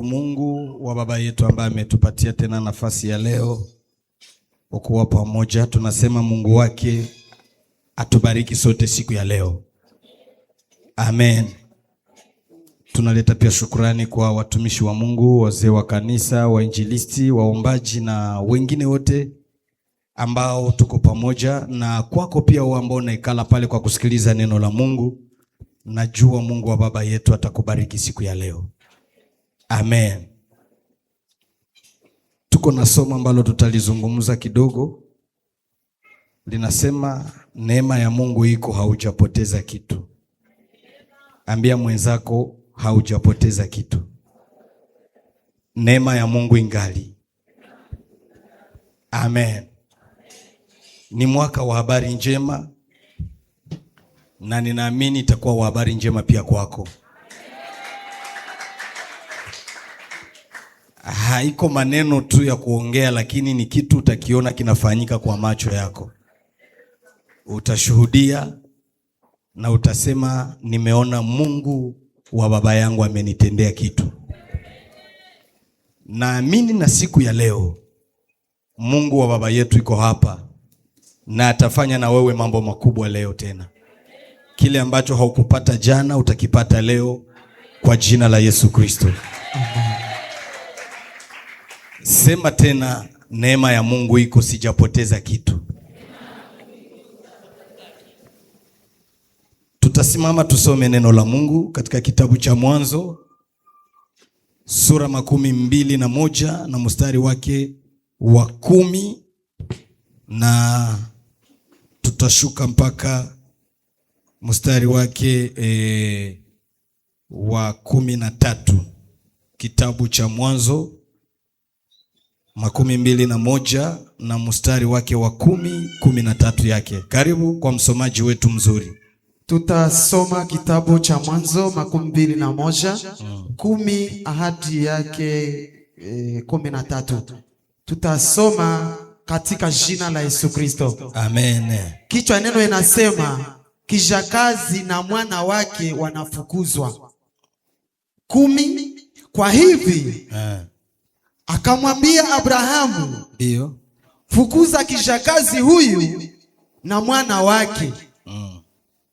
Mungu wa baba yetu ambaye ametupatia tena nafasi ya leo kuwa pamoja, tunasema Mungu wake atubariki sote siku ya leo. Amen. Tunaleta pia shukrani kwa watumishi wa Mungu, wazee wa kanisa, wainjilisti, waombaji na wengine wote ambao tuko pamoja, na kwako pia wewe ambao unaikala pale kwa kusikiliza neno la Mungu. Najua Mungu wa baba yetu atakubariki siku ya leo. Amen. Tuko na somo ambalo tutalizungumza kidogo. Linasema neema ya Mungu iko, haujapoteza kitu. Ambia mwenzako haujapoteza kitu. Neema ya Mungu ingali. Amen. Ni mwaka wa habari njema, na ninaamini itakuwa wa habari njema pia kwako. Haiko maneno tu ya kuongea, lakini ni kitu utakiona kinafanyika kwa macho yako. Utashuhudia na utasema nimeona Mungu wa baba yangu amenitendea kitu. Naamini na siku ya leo Mungu wa baba yetu iko hapa na atafanya na wewe mambo makubwa leo tena. Kile ambacho haukupata jana utakipata leo kwa jina la Yesu Kristo. Sema tena, neema ya Mungu iko, sijapoteza kitu. Tutasimama tusome neno la Mungu katika kitabu cha Mwanzo sura 21 na mstari wake wa 10, na tutashuka mpaka mstari wake wa 13. Kitabu cha Mwanzo 21 na mstari wake wa 13 yake. Karibu kwa msomaji wetu mzuri. Tutasoma kitabu cha Mwanzo 21 10 ahadi yake 13. Tutasoma katika jina la Yesu Kristo. Amen. Kichwa neno inasema kijakazi na mwana wake wanafukuzwa. 10. Kwa hivi akamwambia Abrahamu, ndio, fukuza kijakazi huyu na mwana wake,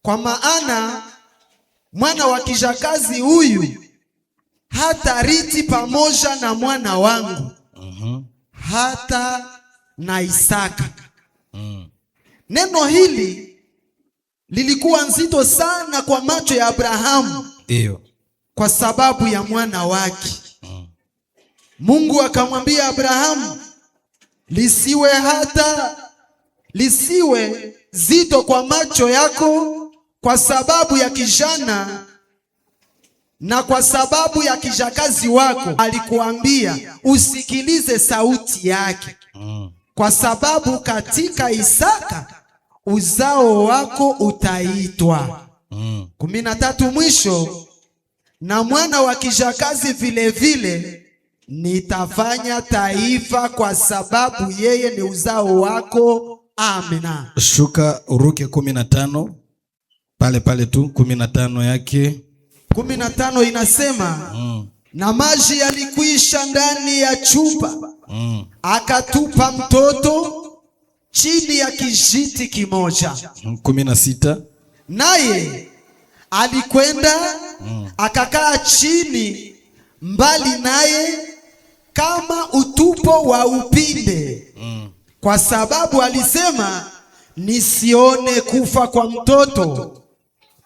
kwa maana mwana wa kijakazi huyu hatariti pamoja na mwana wangu, hata na Isaka. Neno hili lilikuwa nzito sana kwa macho ya Abrahamu, ndio, kwa sababu ya mwana wake. Mungu akamwambia Abrahamu, lisiwe zito kwa macho yako kwa sababu ya kijana na kwa sababu ya kijakazi wako. Alikuambia usikilize sauti yake, kwa sababu katika Isaka uzao wako utaitwa. 13 mwisho, na mwana wa kijakazi vile vile nitafanya taifa kwa sababu yeye ni uzao wako. Amina. Shuka uruke 15 pale tu 15 yake. 15 inasema na maji yalikwisha ndani ya chupa, akatupa mtoto chini ya kijiti kimoja. 16 naye alikwenda akakaa chini mbali naye kama utupo wa upinde, kwa sababu alisema nisione kufa kwa mtoto.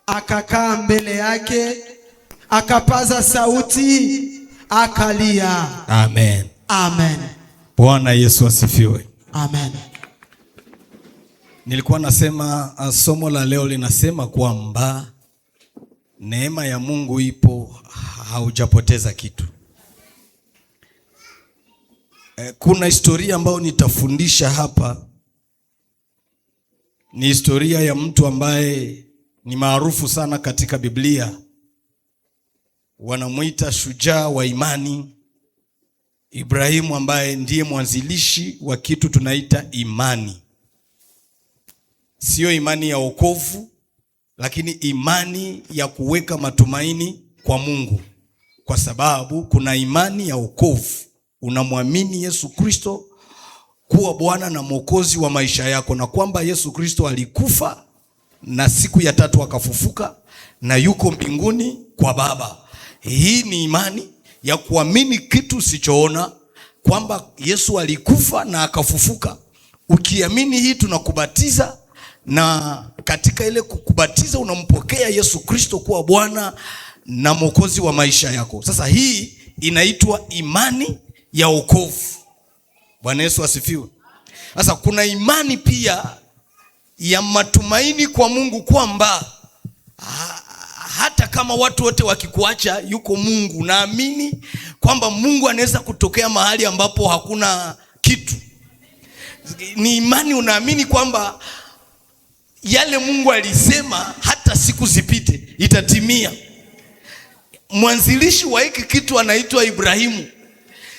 Akakaa mbele yake, akapaza sauti, akalia. Amen. Amen. Bwana Yesu asifiwe. Amen. Nilikuwa nasema somo la leo linasema kwamba neema ya Mungu ipo, haujapoteza kitu. Kuna historia ambayo nitafundisha hapa. Ni historia ya mtu ambaye ni maarufu sana katika Biblia. Wanamuita shujaa wa imani, Ibrahimu, ambaye ndiye mwanzilishi wa kitu tunaita imani. Sio imani ya wokovu, lakini imani ya kuweka matumaini kwa Mungu. kwa sababu kuna imani ya wokovu. Unamwamini Yesu Kristo kuwa Bwana na Mwokozi wa maisha yako, na kwamba Yesu Kristo alikufa na siku ya tatu akafufuka na yuko mbinguni kwa Baba. Hii ni imani ya kuamini kitu usichoona, kwamba Yesu alikufa na akafufuka. Ukiamini hii, tunakubatiza, na katika ile kukubatiza unampokea Yesu Kristo kuwa Bwana na Mwokozi wa maisha yako. Sasa hii inaitwa imani ya wokovu. Bwana Yesu asifiwe. Sasa kuna imani pia ya matumaini kwa Mungu, kwamba hata kama watu wote wakikuacha, yuko Mungu. Naamini kwamba Mungu anaweza kutokea mahali ambapo hakuna kitu. Ni imani, unaamini kwamba yale Mungu alisema hata siku zipite itatimia. Mwanzilishi wa hiki kitu anaitwa Ibrahimu,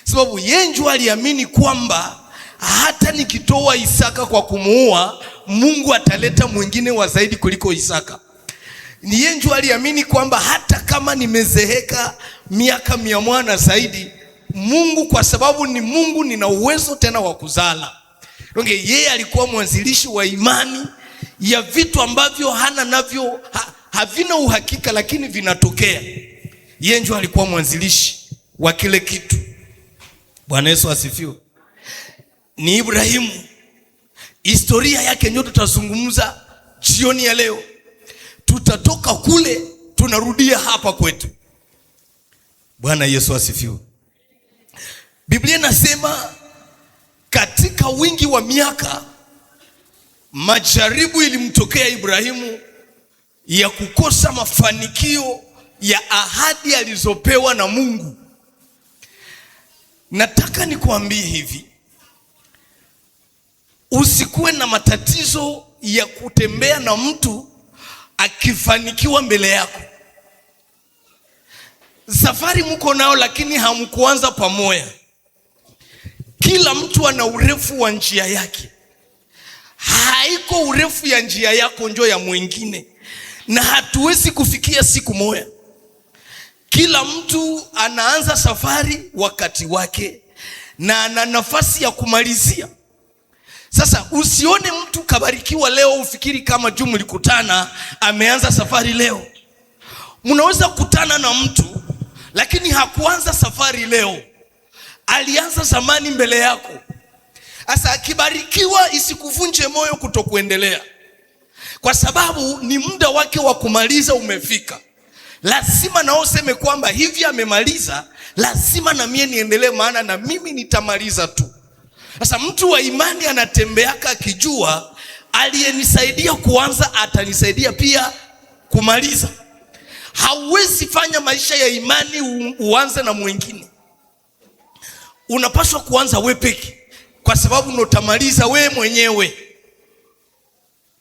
sababu yeye ndiye aliamini kwamba hata nikitoa Isaka kwa kumuua, Mungu ataleta mwingine wa zaidi kuliko Isaka. Ni yeye ndiye aliamini kwamba hata kama nimezeheka miaka 100 na zaidi, Mungu, kwa sababu ni Mungu, nina uwezo tena wa kuzala. Yeye alikuwa mwanzilishi wa imani ya vitu ambavyo hana navyo, havina uhakika lakini vinatokea. Yeye ndiye alikuwa mwanzilishi wa kile kitu. Bwana Yesu asifiwe. Ni Ibrahimu. Historia yake ndio tutazungumza jioni ya leo. Tutatoka kule tunarudia hapa kwetu. Bwana Yesu asifiwe. Biblia inasema katika wingi wa miaka majaribu ilimtokea Ibrahimu ya kukosa mafanikio ya ahadi alizopewa na Mungu. Nataka nikuambie hivi, usikuwe na matatizo ya kutembea na mtu akifanikiwa mbele yako. Safari mko nao lakini hamkuanza pamoja. Kila mtu ana urefu wa njia yake. Haiko urefu ya njia yako njoo ya mwingine, na hatuwezi kufikia siku moja. Kila mtu anaanza safari wakati wake na ana nafasi ya kumalizia. Sasa usione mtu kabarikiwa leo ufikiri kama juu mlikutana ameanza safari leo. Mnaweza kukutana na mtu lakini hakuanza safari leo, alianza zamani mbele yako. Sasa akibarikiwa, isikuvunje moyo kutokuendelea, kwa sababu ni muda wake wa kumaliza umefika. Lazima nao useme kwamba hivi amemaliza, lazima na mimi niendelee, maana na mimi nitamaliza tu. Sasa mtu wa imani anatembeaka akijua aliyenisaidia kuanza atanisaidia pia kumaliza. Hauwezi fanya maisha ya imani uanze na mwingine. Unapaswa kuanza wewe peke, kwa sababu unotamaliza wewe mwenyewe.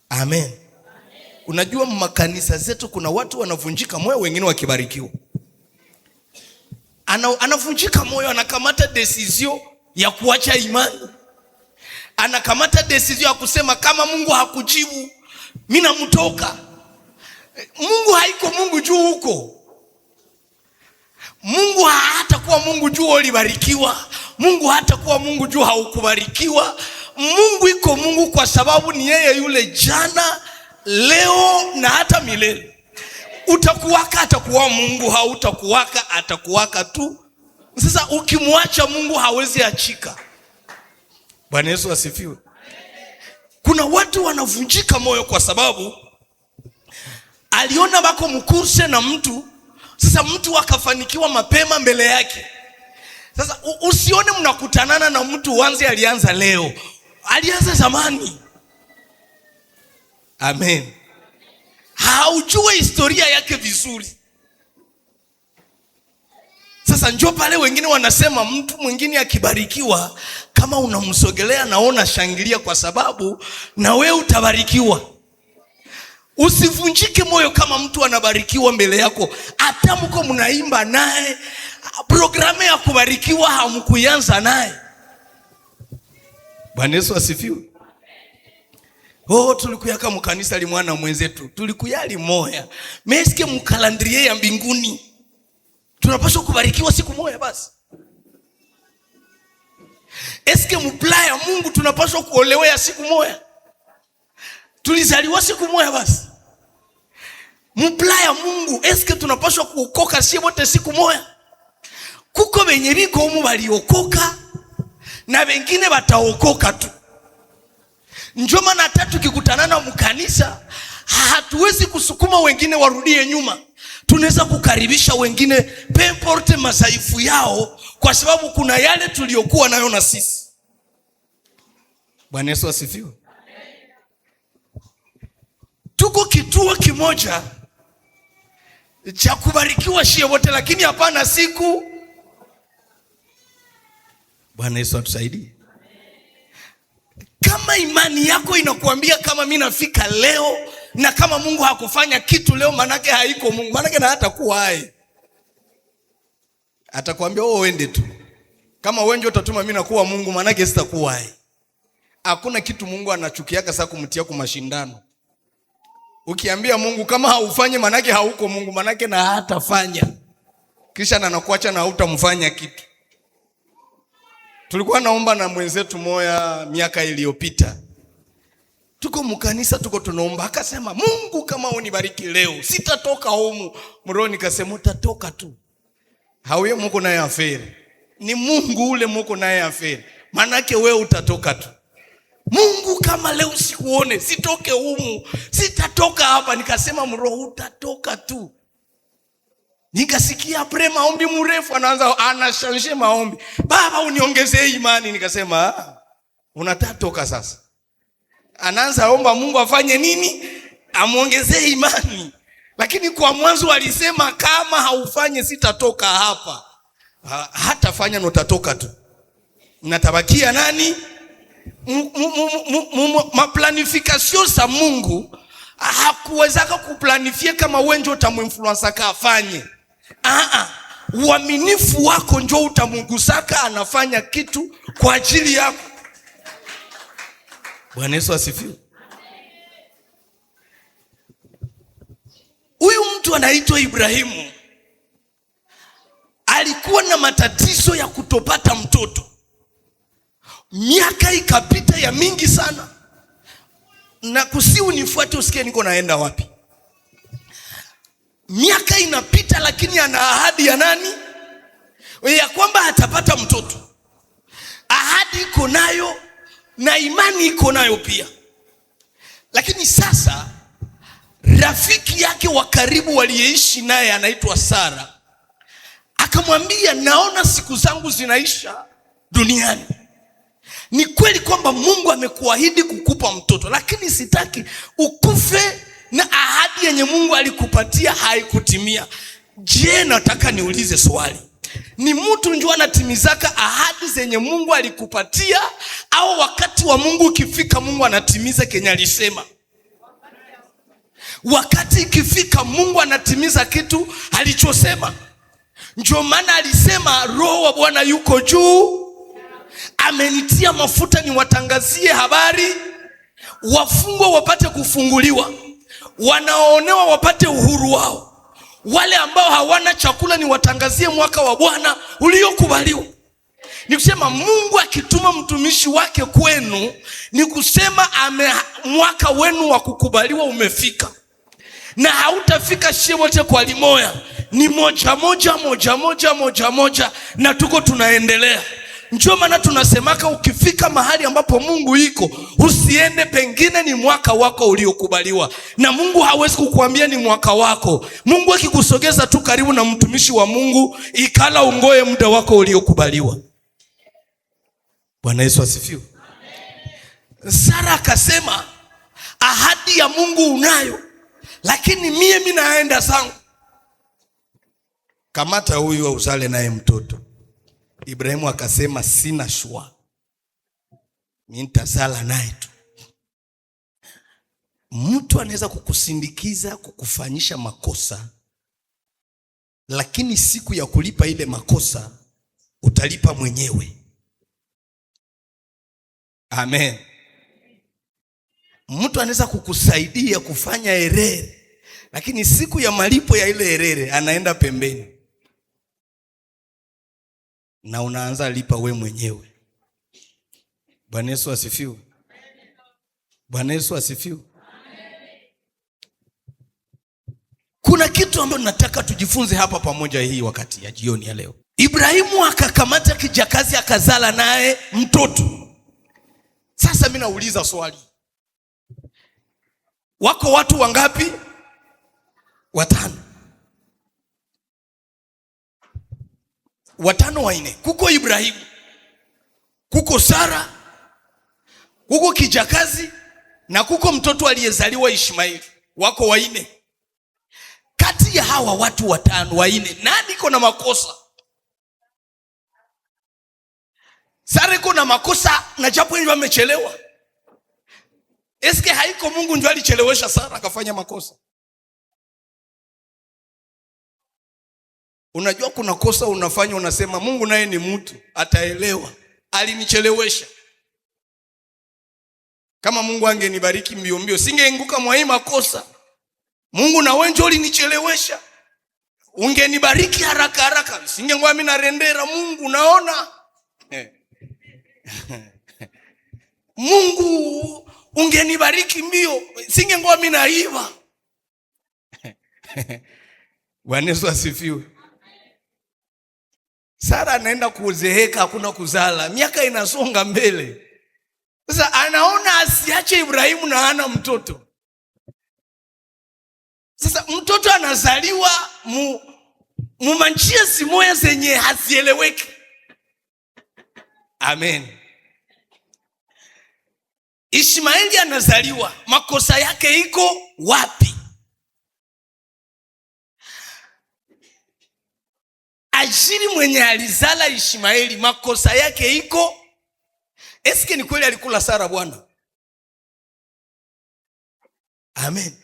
Amen. Unajua makanisa zetu kuna watu wanavunjika moyo wengine wakibarikiwa. Anavunjika moyo, anakamata decision ya kuacha imani. Anakamata decision ya kusema kama Mungu hakujibu, mimi namtoka. Mungu haiko Mungu juu huko. Mungu hatakuwa Mungu juu ulibarikiwa. Mungu hatakuwa Mungu juu haukubarikiwa. Mungu iko Mungu kwa sababu ni yeye yule jana, leo na hata milele. Utakuwaka atakuwa Mungu, hautakuwaka atakuwaka tu. Sasa ukimwacha Mungu hawezi achika. Bwana Yesu asifiwe. Kuna watu wanavunjika moyo kwa sababu aliona bako mkurse na mtu, sasa mtu akafanikiwa mapema mbele yake. Sasa usione mnakutanana na mtu uanze alianza leo, alianza zamani. Amen. Haujue historia yake vizuri. Sasa njoo pale wengine wanasema mtu mwingine akibarikiwa, kama unamsogelea naona shangilia, kwa sababu na wewe utabarikiwa. Usivunjike moyo kama mtu anabarikiwa mbele yako, hata mko mnaimba naye, programu ya kubarikiwa hamkuanza naye. Bwana Yesu asifiwe. Tulikuyaka mkanisa limwana mwenzetu, tulikuyali moya. Meske mkalandrie ya mbinguni. tunapaswa kubarikiwa siku moja basi? Eske mpla ya Mungu tunapaswa kuolewea siku moja? Tulizaliwa siku moja basi? Mpla ya Mungu eske tunapaswa kuokoka sie wote siku moja? Kuko benye biko humu baliokoka na wengine bataokoka tu. Njoo maana hata tukikutana na mkanisa hatuwezi kusukuma wengine warudie nyuma. Tunaweza kukaribisha wengine pemporte masaifu yao, kwa sababu kuna yale tuliokuwa nayo na sisi. Bwana Yesu asifiwe. Tuko kituo kimoja cha kubarikiwa shie wote, lakini hapana siku. Bwana Yesu atusaidie. Kama imani yako inakuambia kama mimi nafika leo na kama Mungu hakufanya kitu leo, manake haiko Mungu, manake na hata kuwa hai. Atakwambia wewe uende tu. Kama wewe ndio utatuma mimi nakuwa Mungu, manake sitakuwa hai. Hakuna kitu Mungu anachukiaka sasa kumtia kwa mashindano. Ukiambia Mungu kama haufanye manake hauko Mungu, manake na hatafanya. Kisha na nakuacha na hautamfanya kitu. Tulikuwa naomba na mwenzetu moya miaka iliyopita. Tuko mkanisa tuko tunaomba, akasema Mungu kama unibariki leo sitatoka humu. Mroho nikasema utatoka tu. Hauye muko naye aferi. Ni Mungu ule muko naye aferi. Manake wewe utatoka tu. Mungu kama leo sikuone sitoke humu, sitatoka hapa. Nikasema mroho utatoka tu. Nikasikia pre maombi mrefu anaanza anashanshe maombi. Baba uniongezee imani. Nikasema unatatoka sasa. Anaanza omba Mungu afanye nini? Amuongezee imani. Lakini kwa mwanzo alisema kama haufanye sitatoka hapa. Hatafanya na utatoka tu. Natabakia nani? Maplanification za Mungu hakuwezaka kuplanifia kama wewe ndio utamuinfluence afanye. Uaminifu wako ndio utamgusaka anafanya kitu kwa ajili yako. Bwana Yesu asifiwe. Huyu mtu anaitwa Ibrahimu alikuwa na matatizo ya kutopata mtoto. Miaka ikapita ya mingi sana. Na kusi unifuate usikie niko naenda wapi. Miaka inapita lakini ana ahadi ya nani? Ya kwamba atapata mtoto. Ahadi iko nayo na imani iko nayo pia. Lakini sasa rafiki yake wa karibu waliyeishi naye anaitwa Sara akamwambia, naona siku zangu zinaisha duniani. Ni kweli kwamba Mungu amekuahidi kukupa mtoto, lakini sitaki ukufe na ahadi yenye Mungu alikupatia haikutimia. Je, nataka niulize swali. Ni mtu njoo anatimizaka ahadi zenye Mungu alikupatia, au wakati wa Mungu ukifika Mungu anatimiza kenye alisema? Wakati ikifika Mungu anatimiza kitu alichosema. Ndio maana alisema Roho wa Bwana yuko juu, amenitia mafuta niwatangazie habari, wafungwa wapate kufunguliwa, wanaoonewa wapate uhuru wao, wale ambao hawana chakula niwatangazie mwaka wa Bwana uliokubaliwa. Ni kusema Mungu akituma mtumishi wake kwenu, ni kusema mwaka wenu wa kukubaliwa umefika. Na hautafika shie wote kwa limoya, ni moja moja, na tuko tunaendelea. Njoo maana tunasemaka ukifika mahali ambapo Mungu iko, usiende pengine ni mwaka wako uliokubaliwa. Na Mungu hawezi kukuambia ni mwaka wako. Mungu akikusogeza tu karibu na mtumishi wa Mungu, ikala ungoe muda wako uliokubaliwa. Bwana Yesu asifiwe. Sara akasema ahadi ya Mungu unayo, lakini mimi naenda zangu. Kamata huyu uzale naye mtoto. Ibrahimu akasema sina shua, mimi nitazala naye tu. Mtu anaweza kukusindikiza kukufanyisha makosa, lakini siku ya kulipa ile makosa utalipa mwenyewe. Amen. Mtu anaweza kukusaidia kufanya erere, lakini siku ya malipo ya ile erere anaenda pembeni. na unaanza lipa we mwenyewe. Bwana Yesu asifiwe. Bwana Yesu asifiwe. Kuna kitu ambacho nataka tujifunze hapa pamoja hii wakati ya jioni ya leo. Ibrahimu akakamata kijakazi akazala naye mtoto. Sasa mimi nauliza swali. Wako watu wangapi? 5. 5 waine. Kuko Ibrahimu, kuko Sara, kuko kijakazi na kuko mtoto aliyezaliwa Ishmaeli. Wako 4. Kati ya hawa watu 5 waine, nani iko na makosa? Sara iko na makosa na japo yeye amechelewa. Eske haiko Mungu ndio alichelewesha Sara akafanya makosa? Unajua kuna kosa unafanya unasema Mungu naye ni mtu, ataelewa. Alinichelewesha. Kama Mungu angenibariki mbio mbio singeinguka mwa hii makosa. Mungu na wewe ndio ulinichelewesha. Ungenibariki haraka haraka singengwa mimi narendera. Mungu naona. Mungu ungenibariki mbio singengwa mimi naiva. Bwana Yesu asifiwe. Sara anaenda kuzeeka, hakuna kuzala, miaka inasonga mbele. Sasa anaona asiache Ibrahimu na hana mtoto. Sasa mtoto anazaliwa mumanchia simoya zenye hazieleweki. Amen. Ishmaeli anazaliwa, makosa yake iko wapi? Ajiri mwenye alizala Ishmaeli, makosa yake iko? Eske ni kweli alikula Sara bwana? Amen.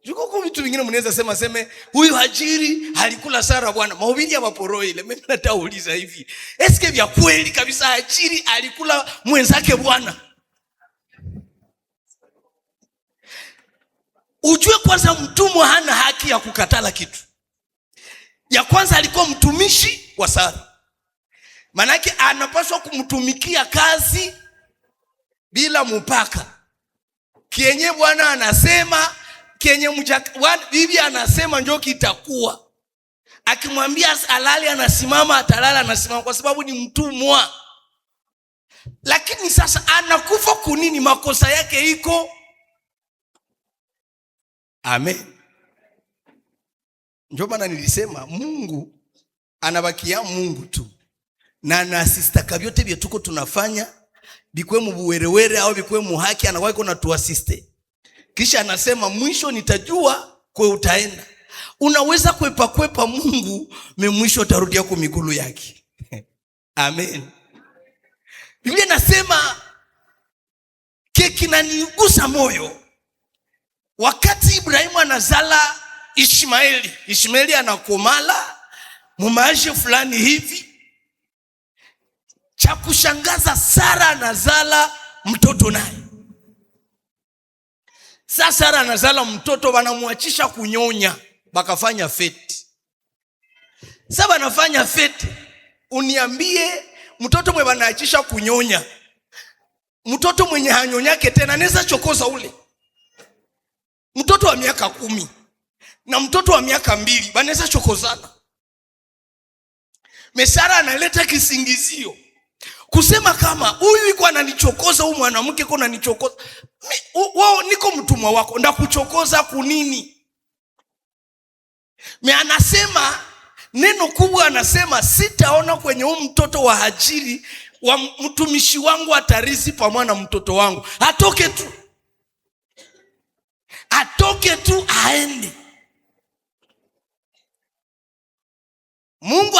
Juko kwa vitu vingine mnaweza sema huyu Hajiri alikula Sara bwana. Mahubiri ya maporo ile. Mimi natauliza hivi. Eske vya kweli kabisa Hajiri alikula mwenzake bwana? Ujue kwanza mtumwa hana haki ya kukatala kitu. Ya kwanza alikuwa mtumishi wa Sara. Manake anapaswa kumtumikia kazi bila mpaka. Kienye bwana anasema, kienye bibi anasema njoo kitakuwa. Akimwambia alali anasimama, atalala anasimama kwa sababu ni mtumwa. Lakini sasa anakufa kunini? Makosa yake iko? Amen. Ndio maana nilisema Mungu anabakia Mungu tu. Na anasistaka vyote vya tuko tunafanya bikwe mubuwerewere au bikwe muhaki, anakuwa iko na tuasiste. Kisha anasema mwisho nitajua kwe utaenda. Unaweza kwepa Mungu, mwisho utarudia kwa miguu yake. Amen. Biblia nasema kinanigusa moyo. Wakati Ibrahimu anazala Ishmaeli, Ishmaeli anakomala mumaisha fulani hivi. Cha kushangaza Sara anazala mtoto naye. Sasa Sara anazala mtoto, wanamuachisha kunyonya, bakafanya feti. Sasa wanafanya feti, uniambie mtoto mwe wanaachisha kunyonya, mtoto mwenye hanyonyake tena anaweza chokoza ule? Mtoto wa miaka 10 na mtoto wa miaka 2 wanaweza chokozana. Sara analeta kisingizio kusema kama huyu yuko ananichokoza, huyu mwanamke yuko ananichokoza. Wao niko mtumwa wako, ndakuchokoza kunini? Anasema neno kubwa, anasema sitaona kwenye huyu mtoto wa Hajiri wa mtumishi wangu atarisi pamoja na mtoto wangu. Atoke tu aende. Mungu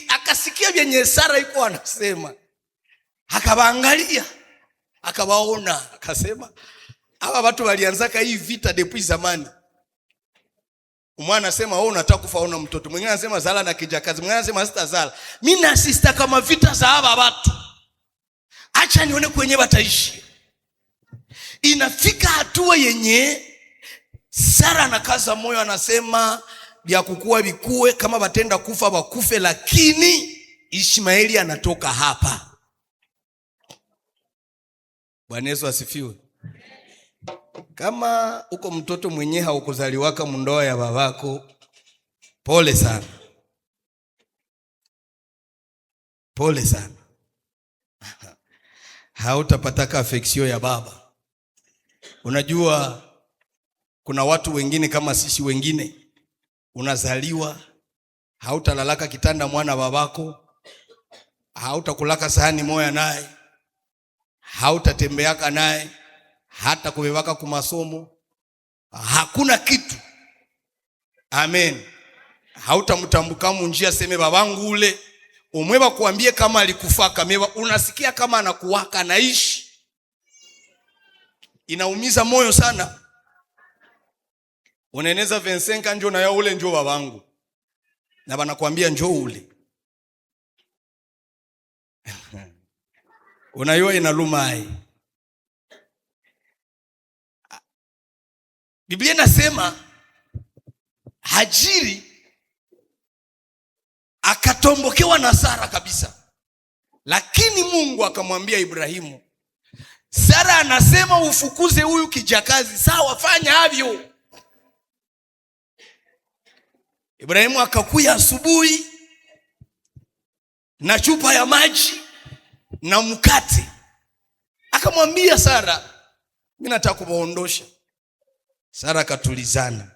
akasikia vyenye Sara yuko anasema. Akawaangalia, akawaona, akasema hawa watu walianzaka hii vita depuis zamani. Mwana anasema wewe unataka kufa una mtoto. Mwingine anasema zala na kijakazi. Mwingine anasema sitazala. Mimi na sister kama vita za hawa watu. Acha nione kwenye wataishi. Inafika hatua yenye Sara anakaza moyo, anasema vya kukua vikue, kama batenda kufa bakufe, lakini Ishmaeli anatoka hapa. Bwana Yesu asifiwe. Kama uko mtoto mwenye haukuzaliwaka mundoa ya babako, pole sana. Pole sana. Hautapataka affection ya baba. Unajua kuna watu wengine kama sisi wengine, unazaliwa hautalalaka kitanda mwana babako, hautakulaka sahani moya naye, hautatembeaka naye, hata kubebaka kumasomo, hakuna kitu. Amen. Hautamtambuka munjia seme babangu ule, umweba kuambie kama alikufaka meba, unasikia kama anakuwaka naishi. Inaumiza moyo sana. Unaeneza 25 njoo na ya ule njoo babangu, na banakuambia njoo ule. Unayua inaluma hai. Biblia inasema Hajiri akatombokewa na Sara kabisa. Lakini Mungu akamwambia Ibrahimu, Sara anasema ufukuze huyu kijakazi, sawa, fanya havyo. Ibrahimu akakuya asubuhi na chupa ya maji na mkate, akamwambia Sara, mimi nataka kuwaondosha. Sara katulizana.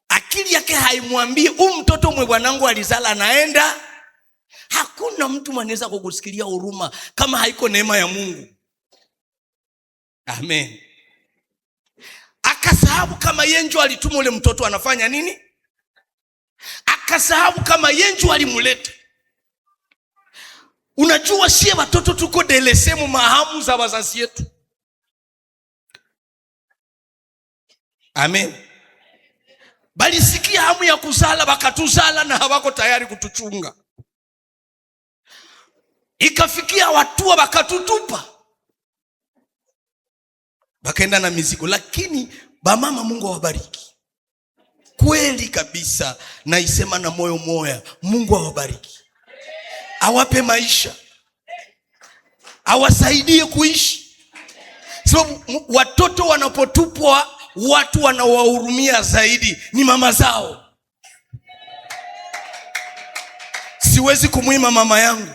Akili yake haimwambie mtoto mwe bwanangu alizala anaenda. Hakuna mtu mwanaweza kukusikilia huruma kama haiko neema ya Mungu. Amen. Akasahabu kama yenjo alituma ule mtoto anafanya nini? Akasahabu kama yenjo alimuleta. Unajua sie watoto tuko delesemu mahamu za wazazi yetu. Amen. Bali sikia hamu ya kuzala, bakatuzala na hawako tayari kutuchunga. Ikafikia watua bakatutupa, bakaenda na mizigo. Lakini bamama, Mungu awabariki kweli kabisa, na isema na moyo moya, Mungu awabariki, awape maisha, awasaidie kuishi. Sababu watoto wanapotupwa, watu wanawahurumia zaidi ni mama zao. Siwezi kumuima mama yangu.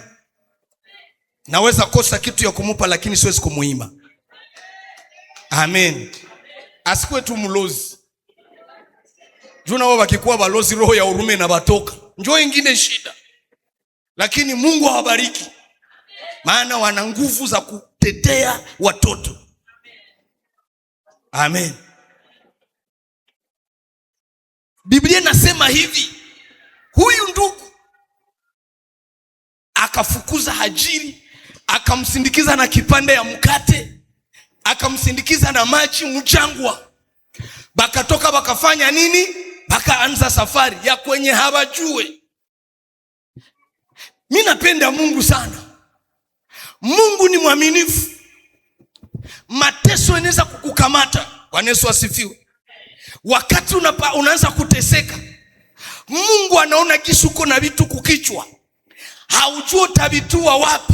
Naweza kosa kitu ya kumupa, lakini siwezi kumuima. Amen. Asikuwe tu mlozi. Juna wao wakikuwa balozi, roho ya huruma na batoka. Njoo ingine shida. Lakini Mungu awabariki, maana wana nguvu za kutetea watoto. Amen. Biblia inasema hivi, huyu ndugu akafukuza Hajiri, akamsindikiza na kipande ya mkate, akamsindikiza na maji mjangwa. Bakatoka bakafanya nini? Bakaanza safari ya kwenye hawajue. Mimi napenda Mungu sana. Mungu ni mwaminifu. Mateso yanaweza kukukamata. Bwana Yesu asifiwe. Wakati unaanza kuteseka, Mungu anaona kisuko na vitu kukichwa, haujui utavitua wapi.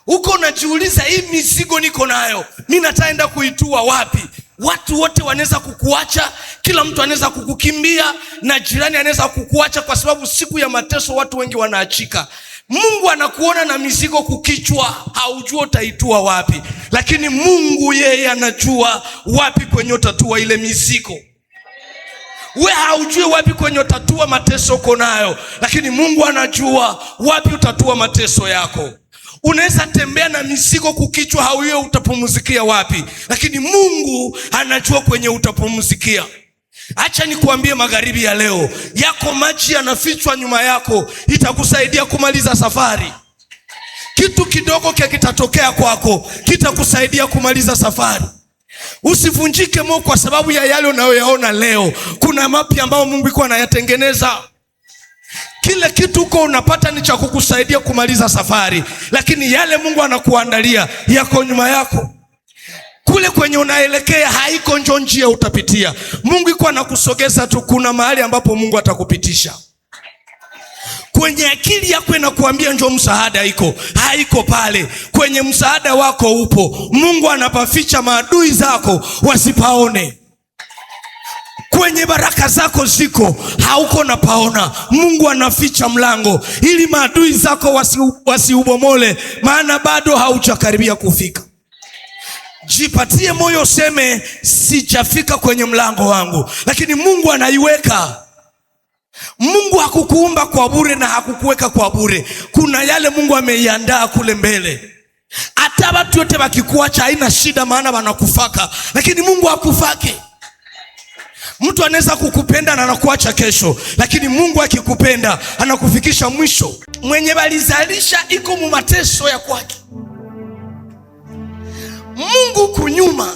Uko unajiuliza, hii mizigo niko nayo, mimi nataenda kuitua wapi? Watu wote wanaweza kukuacha, kila mtu anaweza kukukimbia, na jirani anaweza kukuacha, kwa sababu siku ya mateso watu wengi wanaachika. Mungu anakuona na mizigo kukichwa, haujui utaitua wapi. Lakini Mungu yeye anajua wapi kwenye utatua ile mizigo. We haujui wapi kwenye utatua mateso uko nayo, lakini Mungu anajua wapi utatua mateso yako. Unaweza tembea na mizigo kukichwa, haujui utapumzikia wapi, lakini Mungu anajua kwenye utapumzikia. Acha nikuambie magharibi ya leo, yako maji yanafichwa nyuma yako, itakusaidia kumaliza safari. Kitu kidogo kitatokea kwako, kitakusaidia kumaliza safari. Usivunjike moyo kwa sababu ya yale unayoyaona leo. Kuna mapya ambayo Mungu yuko anayatengeneza. Kile kitu uko unapata ni cha kukusaidia kumaliza safari, lakini yale Mungu anakuandalia yako nyuma yako. kule kwenye unaelekea haiko njo njia utapitia. Mungu iko anakusogeza tu, kuna mahali ambapo Mungu atakupitisha. Kwenye akili yako inakuambia njo msaada iko, haiko pale. Kwenye msaada wako upo. Mungu anapaficha maadui zako wasipaone. Kwenye baraka zako ziko, hauko na paona. Mungu anaficha mlango ili maadui zako wasiubomole, maana bado haujakaribia kufika. Jipatie moyo, useme sijafika kwenye mlango wangu, lakini Mungu anaiweka. Mungu hakukuumba kwa bure na hakukuweka kwa bure. Kuna yale Mungu ameiandaa kule mbele. Hata watu wote wakikuacha haina shida, maana wanakufaka, lakini Mungu hakufake. Mtu anaweza kukupenda na anakuacha kesho, lakini Mungu akikupenda anakufikisha mwisho. Mwenye balizalisha iko mu mateso ya kwake. Mungu kunyuma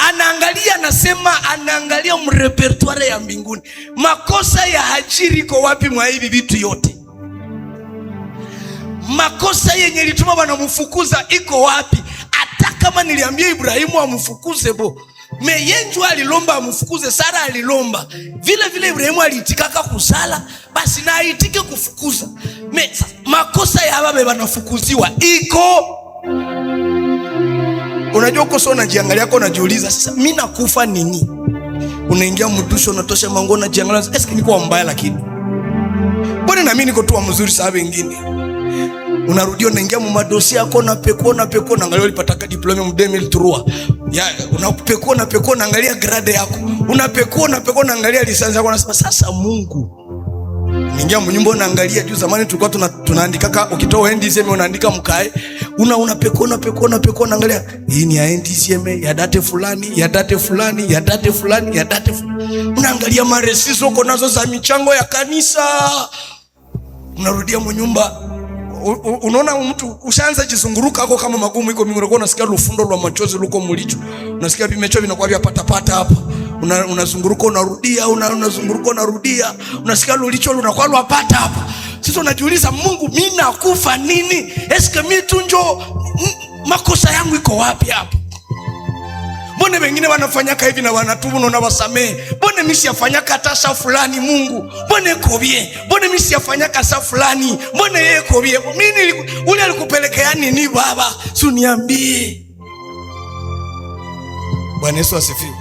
anaangalia, anasema anaangalia mrepertoire ya mbinguni. Makosa ya Hajiri iko wapi mwa hivi vitu yote? Makosa yenye lituma wanamfukuza iko wapi? Hata kama niliambia Ibrahimu amfukuze Meyenjwa alilomba amfukuze, Sara alilomba. Vile vile Ibrahimu aliitikaka kusala, basi na aitike kufukuza. Makosa ya babe wanafukuziwa iko. Unajua uko sio unajiangalia yako, unajiuliza sasa mimi nakufa nini? Unaingia mdusho, unatosha mango, unajiangalia eske niko mbaya, lakini bwana na mimi niko tu mzuri sababu wengine. Unarudia unaingia mu madosi yako na peko naangalia ulipata diploma mu 2003. Unapeko naangalia grade yako. Unapeko naangalia lisansi yako, unasema sasa Mungu. Ningia mnyumba unaangalia juu, zamani tulikuwa tunaandika ukitoa NDCM unaandika mkae. Unapeko naangalia hii ni ya NDCM ya date fulani, ya date fulani, ya date fulani, ya date fulani. Unaangalia maresizo uko nazo za michango ya kanisa. Unarudia mnyumba, unaona mtu ushaanza jizunguruka hapo kama magumu iko mingi, unakuwa unasikia lufundo lwa machozi luko mulicho, unasikia vimecho vinakuwa vya pata hapa, unazunguruka unarudia, unazunguruka unarudia, unasikia lulicho lunakuwa lwapata hapa. Sasa unajiuliza, Mungu mimi nakufa nini? Eske mimi tu njo makosa yangu iko wapi hapa? Mbona wengine wanafanyaka hivi na wanatubu na wasamee? Mbona mimi siyafanyaka hata saa fulani Mungu? Mbona iko bien? Mbona mimi siyafanyaka saa fulani? Mbona yeye iko bien? Mimi ule alikupelekea nini baba? Si uniambie. Bwana Yesu asifiwe.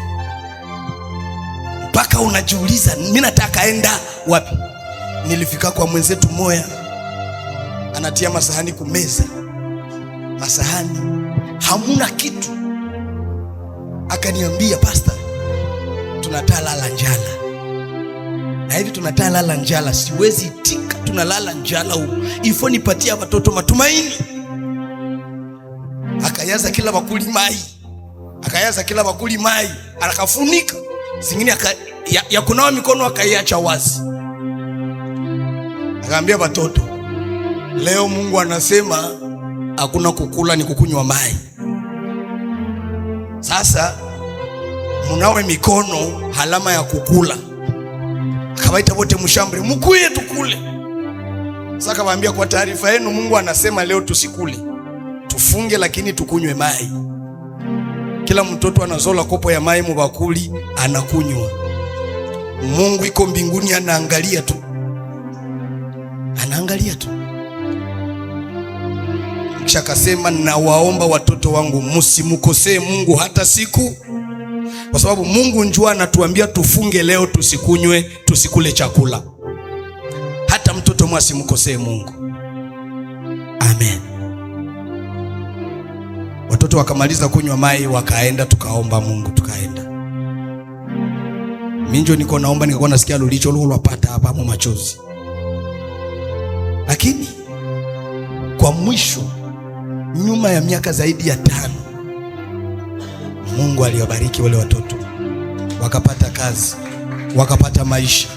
Mpaka unajiuliza mimi nataka enda wapi? Nilifika kwa mwenzetu moya, anatia masahani kumeza. Masahani hamuna kitu. Akaniambia, pastor, tunatalala njala. Na hivi tunatalala njala, siwezi tika, tunalala njala huko. Ifo nipatia watoto matumaini. Akayaza kila bakuli mai. Akafunika. Zingine ya kunawa mikono akaiacha wazi. Akaambia watoto, leo Mungu anasema hakuna kukula ni kukunywa mai. Sasa munawe mikono halama ya kukula. Kawaita wote mshambre mkuye tukule. Sasa kawaambia, kwa taarifa yenu Mungu anasema leo tusikule, tufunge, lakini tukunywe mai. Kila mtoto anazola kopo ya mai mubakuli anakunywa. Mungu iko mbinguni anaangalia tu. Kisha akasema, nawaomba watoto wangu msimkosee Mungu hata siku, kwa sababu Mungu njua anatuambia tufunge leo, tusikunywe, tusikule chakula. Hata mtoto mwasimkosee Mungu. Amen. Watoto wakamaliza kunywa mai, wakaenda, tukaomba Mungu, tukaenda. Minjo niko naomba, nikakuwa nasikia lulicho lwapata hapa mu machozi. Lakini kwa mwisho, nyuma ya miaka zaidi ya 5, Mungu aliwabariki wale watoto, wakapata kazi, wakapata maisha.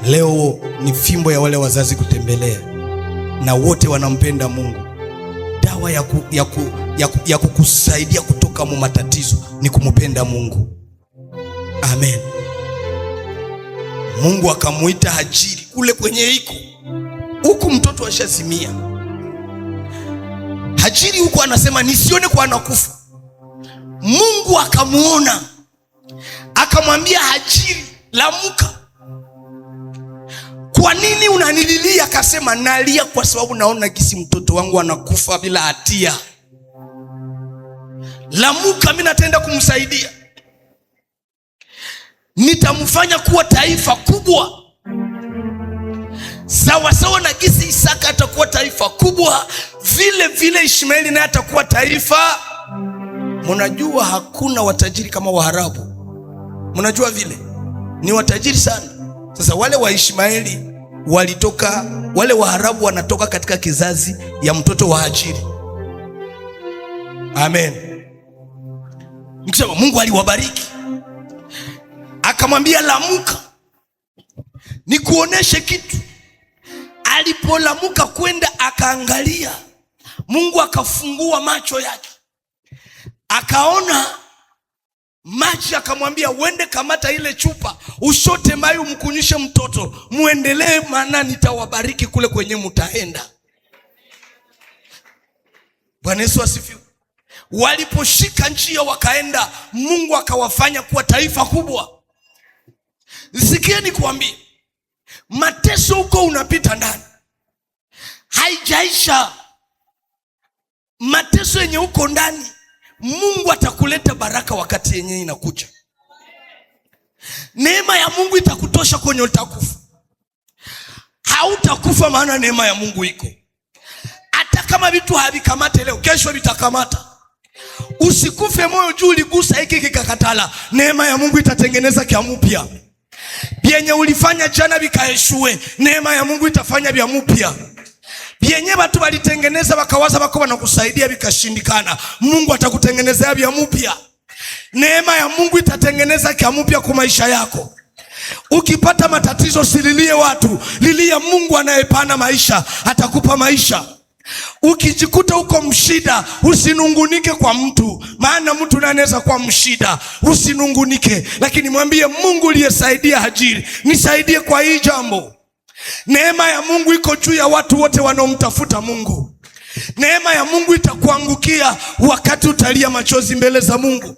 Leo ni fimbo ya wale wazazi kutembelea, na wote wanampenda Mungu. Dawa ya kukusaidia kutoka mu matatizo ni kumpenda Mungu. Amen. Mungu akamuita Hajiri kule kwenye iko huku, mtoto ashazimia. Hajiri huko anasema nisione kwa anakufa. Mungu akamuona, akamwambia Hajiri, lamuka. Kwa nini unanililia? Akasema, nalia kwa sababu naona kisi mtoto wangu anakufa bila hatia. Lamuka, mimi nataenda kumsaidia, nitamfanya kuwa taifa kubwa, sawa sawa na kisi Isaka atakuwa taifa kubwa, vile vile Ishmaeli naye atakuwa taifa. Mnajua hakuna watajiri kama Waarabu, mnajua vile ni watajiri sana. Sasa wale wa Ishmaeli walitoka, wale Waarabu wanatoka katika kizazi ya mtoto wa Hajiri. Amen. Nikisema Mungu aliwabariki, akamwambia lamuka, nikuoneshe kitu. Alipolamuka kwenda akaangalia, Mungu akafungua macho yake, akaona maji, akamwambia uende kamata ile chupa, ushote maji, umkunyishe mtoto, muendelee, maana nitawabariki kule kwenye mtaenda. Bwana Yesu asifiwe. Waliposhika njia wakaenda, Mungu akawafanya kuwa taifa kubwa. Sikieni kuambia, mateso huko unapita ndani haijaisha. Mateso yenye huko ndani, Mungu atakuleta baraka wakati yenye inakuja. Neema ya Mungu itakutosha kwenye utakufa. Hautakufa, maana neema ya Mungu iko. Hata kama vitu havikamate leo, kesho vitakamata. Usikufe moyo juu uligusa hiki kikakatala. Neema ya Mungu itatengeneza kia mpya. Bienye ulifanya jana vikaeshue, neema ya Mungu itafanya vya mpya. Bienye watu walitengeneza wakawaza wako wanakusaidia vikashindikana, Mungu atakutengenezea vya mpya. Neema ya Mungu itatengeneza kia mpya kwa maisha yako. Ukipata matatizo, sililie watu, lilia Mungu anayepana maisha, atakupa maisha. Ukijikuta uko mshida, usinungunike kwa mtu, maana mtu anaweza kuwa mshida. Usinungunike, lakini mwambie Mungu uliyesaidia Hajiri, nisaidie kwa hii jambo. Neema ya Mungu iko juu ya watu wote wanaomtafuta Mungu. Neema ya Mungu itakuangukia wakati utalia machozi mbele za Mungu.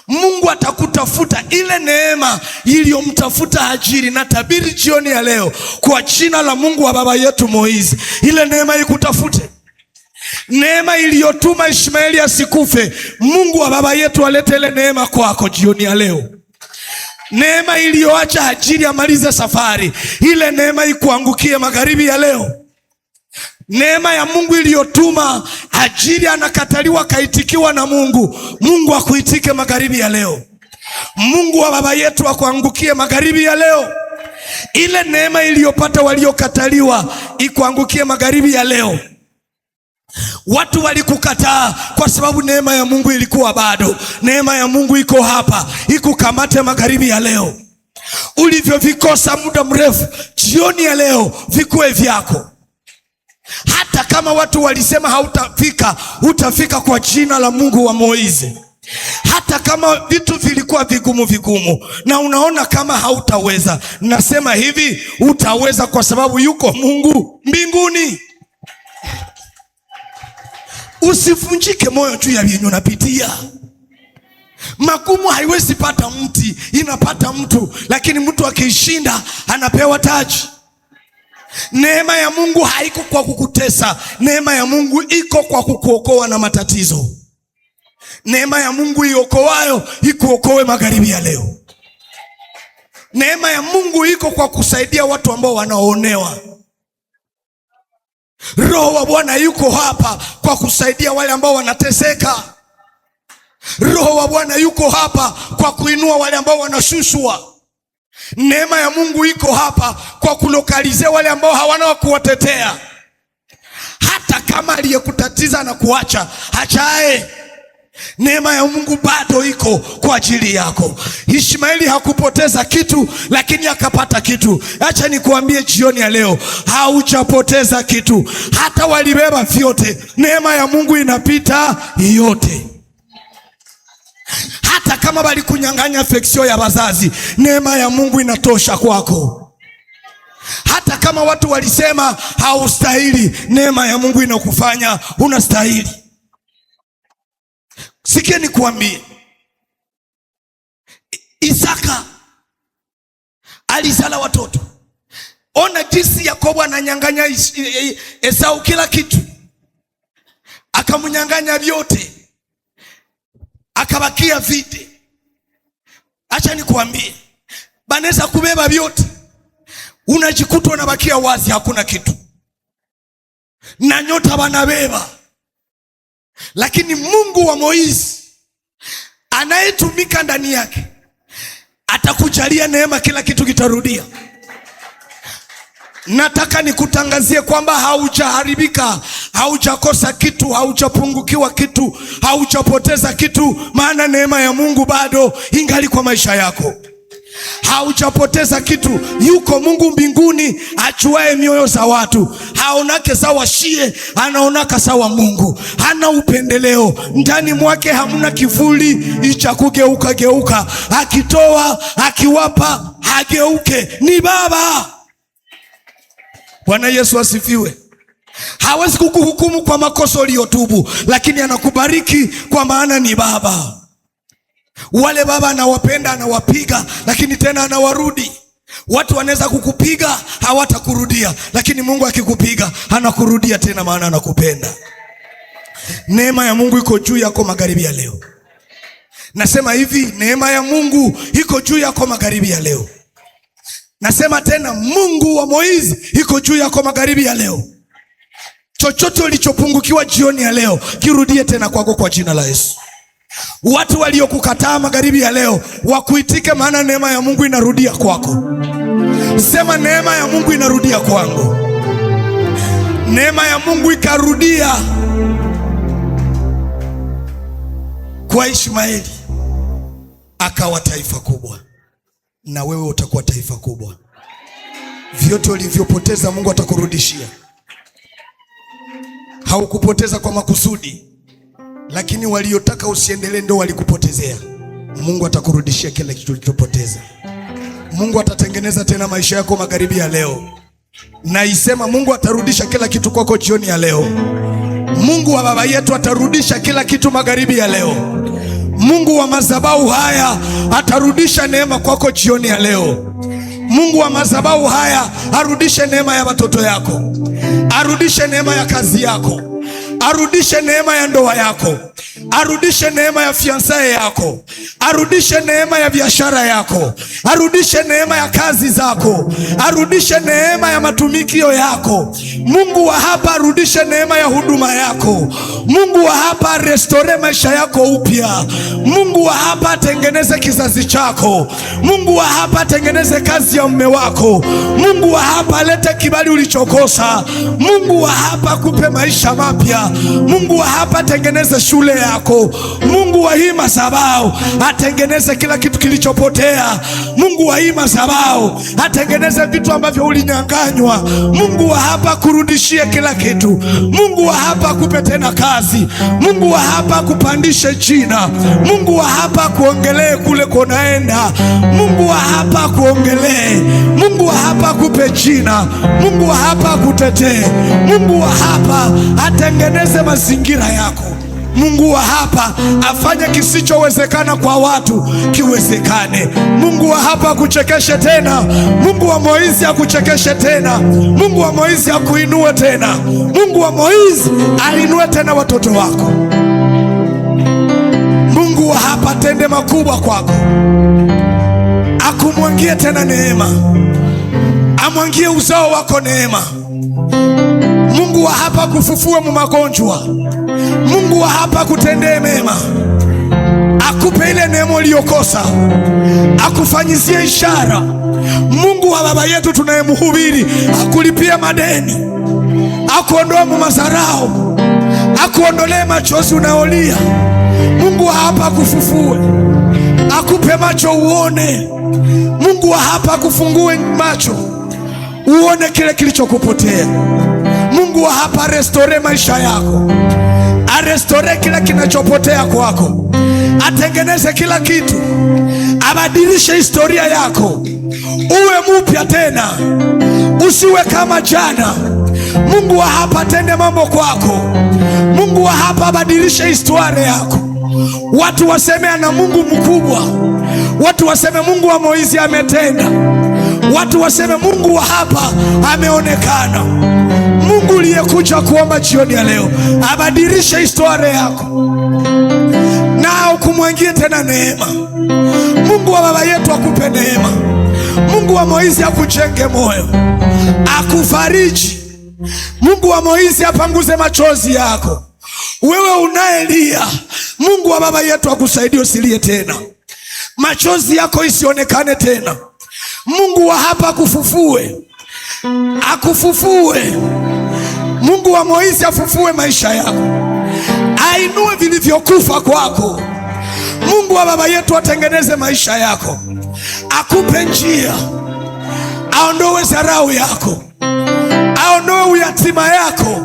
Mungu atakutafuta. Ile neema iliyomtafuta Hajiri, na tabiri jioni ya leo kwa jina la Mungu wa baba yetu Moizi, ile neema ikutafute. Neema iliyotuma Ishmaeli asikufe, Mungu wa baba yetu alete ile neema kwako jioni ya leo. Neema iliyoacha Hajiri amalize safari, ile neema ikuangukie magharibi ya leo. Neema ya Mungu iliyotuma Hajiri anakataliwa kaitikiwa na Mungu, Mungu akuitike magharibi ya leo. Mungu wa baba yetu akuangukie magharibi ya leo. Ile neema iliyopata waliokataliwa ikuangukie magharibi ya leo. Watu walikukataa kwa sababu neema ya Mungu ilikuwa bado. Neema ya Mungu iko hapa, ikukamate magharibi ya leo. Ulivyovikosa muda mrefu, jioni ya leo vikuwe vyako. Hata kama watu walisema hautafika, utafika kwa jina la Mungu wa Moizi. Hata kama vitu vilikuwa vigumu na unaona kama hautaweza, nasema hivi, utaweza kwa sababu yuko Mungu mbinguni. Usivunjike moyo juu ya yenye unapitia. Magumu haiwezi pata mti, inapata mtu, lakini mtu akishinda anapewa taji. Neema ya Mungu haiko kwa kukutesa, neema ya Mungu iko kwa kukuokoa na matatizo. Neema ya Mungu iokoayo ikuokoe magharibi ya leo. Neema ya Mungu iko kwa kusaidia watu ambao wanaonewa. Roho wa Bwana yuko hapa kwa kusaidia wale ambao wanateseka. Roho wa Bwana yuko hapa kwa kuinua wale ambao wanashushwa. Neema ya Mungu iko hapa kwa kulokalizea wale ambao hawana wa kuwatetea. Hata kama aliyekutatiza na kuacha hachae, neema ya Mungu bado iko kwa ajili yako. Ishmaeli hakupoteza kitu, lakini akapata kitu. Acha nikuambie jioni ya leo, haujapoteza kitu. Hata walibeba vyote, neema ya Mungu inapita yote. Hata kama walikunyang'anya affection ya wazazi, neema ya Mungu inatosha kwako. Hata kama watu walisema haustahili, neema ya Mungu inakufanya unastahili. Sikia nikuambie, Isaka alizala watoto. Ona jinsi Yakobo ananyang'anya Esau kila kitu, akamnyang'anya vyote, akabakia vite. Acha nikuambie, banaweza kubeba vyote, unajikuta unabakia wazi, hakuna kitu. Na nyota banabeba, lakini Mungu wa Moizi anayetumika ndani yake atakujalia neema, kila kitu kitarudia. Nataka nikutangazie kwamba haujaharibika, haujakosa kitu, haujapungukiwa kitu, haujapoteza kitu, maana neema ya Mungu bado ingali kwa maisha yako. Haujapoteza kitu. Yuko Mungu mbinguni ajuaye mioyo za watu. Haonake sawa shie, anaonaka sawa Mungu. Hana upendeleo. Ndani mwake hamuna kivuli cha kugeuka geuka. Akitoa, akiwapa, hageuke. Ni Baba. Bwana Yesu asifiwe. Hawezi kukuhukumu kwa makosa uliyotubu, lakini anakubariki kwa maana ni Baba. Wale baba anawapenda, anawapiga, lakini tena anawarudi. Watu wanaweza kukupiga, hawatakurudia, lakini Mungu akikupiga anakurudia tena, maana anakupenda. Neema ya Mungu iko juu yako magharibi ya leo. Nasema hivi, neema ya Mungu iko juu yako magharibi ya leo. Nasema tena, Mungu wa Moizi iko juu yako magharibi ya leo. Chochote ulichopungukiwa jioni ya leo, kirudie tena kwako kwa jina la Yesu. Watu waliokukataa magharibi ya leo wakuitike, maana neema ya Mungu inarudia kwako. Sema, neema ya Mungu inarudia kwangu. Neema ya Mungu ikarudia kwa Ishmaeli, akawa taifa kubwa. Na wewe utakuwa taifa kubwa. Vyote ulivyopoteza Mungu atakurudishia. Haukupoteza kwa makusudi, lakini waliotaka usiendelee ndio walikupotezea. Mungu atakurudishia kile kitu ulichopoteza. Mungu atatengeneza tena maisha yako magharibi ya leo. Na isema Mungu atarudisha kila kitu kwako jioni ya leo. Mungu wa baba yetu atarudisha kila kitu magharibi ya leo. Mungu wa madhabahu haya atarudisha neema kwako jioni ya leo. Mungu wa madhabahu haya arudishe neema ya watoto yako, arudishe neema ya kazi yako, arudishe neema ya ndoa yako, arudishe neema ya fiansaye yako, arudishe neema ya biashara yako, arudishe neema ya kazi zako, arudishe neema ya matumikio yako. Mungu wa hapa arudishe neema ya huduma yako. Mungu wa hapa restore maisha yako upya. Mungu wa hapa tengeneze kizazi chako. Mungu wa hapa tengeneze kazi ya mume wako. Mungu wa hapa lete kibali ulichokosa. Mungu wa hapa kupe maisha mapya. Mungu wa hapa tengeneze shule yako. Mungu wa hii madhabahu atengeneze kila kitu kilichopotea. Mungu wa hii madhabahu atengeneze vitu ambavyo ulinyang'anywa. Mungu wa hapa kurudishie kila kitu. Mungu wa hapa kupe tena kazi. Mungu wa hapa kupandishe jina. Mungu wa hapa kuongelee kule konaenda. Mungu wa hapa kuongelee. Mungu wa hapa kupe jina. Mungu wa hapa kutetee. Mungu wa hapa atengeneze mazingira yako. Mungu wa hapa afanye kisichowezekana kwa watu kiwezekane. Mungu wa hapa akuchekeshe tena. Mungu wa Moizi akuchekeshe tena. Mungu wa Moizi akuinue tena. Mungu wa Moizi ainue tena watoto wako. Mungu wa hapa tende makubwa kwako. Akumwangie tena neema. Amwangie uzao wako neema. Mungu wa hapa kufufue magonjwa. Mungu wa hapa kutendee mema. Akupe ile neema uliyokosa. Akufanyizie ishara. Mungu wa baba yetu tunayemhubiri akulipia madeni. Akuondoe madharau. Akuondolee machozi unaolia. Mungu wa hapa akufufue. Akupe macho uone. Mungu wa hapa akufungue macho uone kile kilichokupotea. Mungu wa hapa restore maisha yako. Arestore kila kinachopotea kwako. Atengeneze kila kitu. Abadilishe historia yako. Uwe mpya tena. Usiwe kama jana. Mungu wa hapa tende mambo kwako. Mungu wa hapa abadilishe historia yako. Watu waseme ana Mungu mkubwa. Watu waseme Mungu wa Moizi ametenda. Watu waseme Mungu wa hapa ameonekana. Mungu uliyekuja kuomba jioni ya leo abadilishe historia yako na ukumwangie tena neema. Mungu wa baba yetu akupe neema. Mungu wa Moizi akujenge moyo, akufariji. Mungu wa Moizi apanguze machozi yako. Wewe unayelia, Mungu wa baba yetu akusaidie usilie tena, machozi yako isionekane tena. Mungu wa hapa akufufue, akufufue. Mungu wa Moizi afufue maisha yako, ainue vilivyokufa kwako. Mungu wa baba yetu atengeneze maisha yako, akupe njia, aondoe dharau yako, aondoe uyatima yako.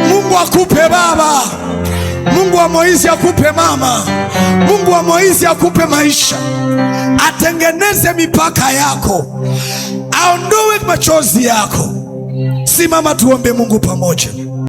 Mungu akupe baba, Mungu wa Moizi akupe mama, Mungu wa Moizi akupe maisha, atengeneze mipaka yako, aondoe machozi yako. Simama tuombe Mungu pamoja.